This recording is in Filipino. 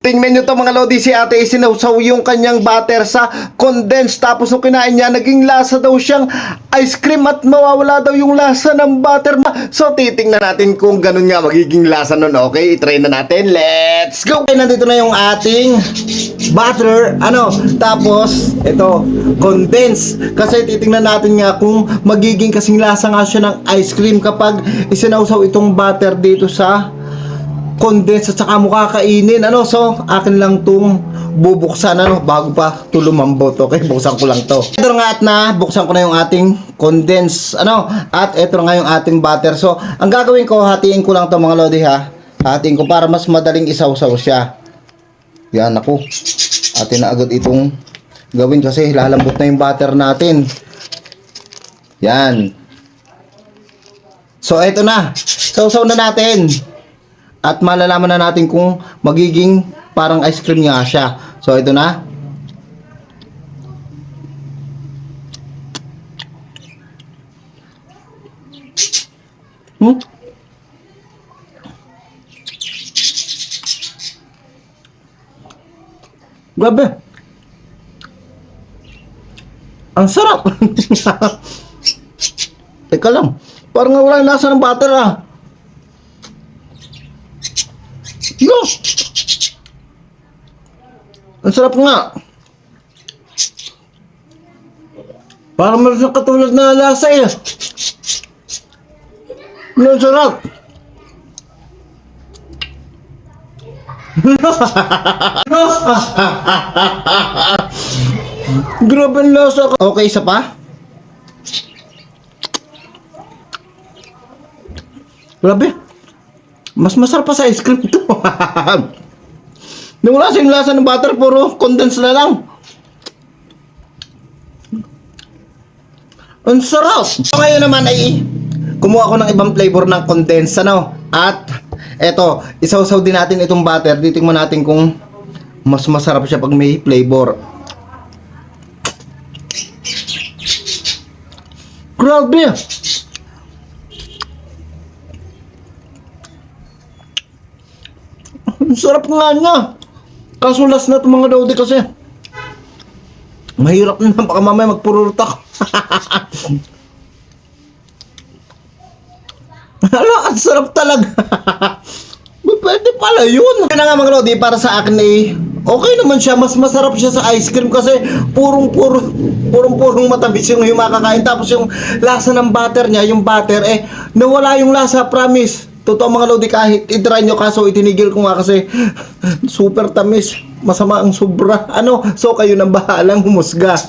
Tingnan nyo to mga lodi, si ate isinawsaw yung kanyang butter sa condensed. Tapos nung kinain niya, naging lasa daw siyang ice cream at mawawala daw yung lasa ng butter. So titingnan natin kung ganun nga magiging lasa nun. Okay, itry na natin. Let's go! Okay, nandito na yung ating butter. Tapos ito, condensed. Kasi titingnan natin nga kung magiging kasing lasa nga siya ng ice cream kapag isinawsaw itong butter dito sa condensed at saka mukha kainin. So akin lang tong bubuksan bago pa ito lumambot. Okay, buksan ko lang to. Ito nga at na buksan ko na yung ating condensed at ito nga yung ating butter. So ang gagawin ko, hatiin ko lang to mga lodi ha. Hatiin ko para mas madaling isawsaw siya. Yan ako. Atin na agad itong gawin kasi lalambot na yung butter natin. Yan. So ito na. Sausaw na natin. At malalaman na natin kung magiging parang ice cream nga siya. So, ito na. Grabe. Ang sarap. Teka lang. Parang wala yung lasa ng butter No. Ang sarap nga. Parang meron siyang katulad na lasa Ang sarap. Grabe ang lasa. Okay, isa pa? Grabe. Mas masarap pa sa ice cream ito. Nung wala yung lasa ng butter, puro condensed na lang. Ang sarap! So ngayon naman ay kumuha ko ng ibang flavor ng condensed At eto, isawsaw din natin itong butter. Titingnan natin kung mas masarap siya pag may flavor. Grabe! Ang sarap nga niya. Kaso last na itong mga lodi kasi mahirap na baka mamaya magpururutak. Ang sarap talaga. Pwede pala yun. Kaya nga mga lodi, para sa akin okay naman siya. Mas masarap siya sa ice cream kasi purong matamis yung makakain. Tapos yung lasa ng butter niya, yung butter nawala yung lasa, promise. Totoo mga lodi, kahit itry nyo, kaso itinigil ko nga kasi super tamis. Masama ang sobra. So kayo nang bahalang humusga.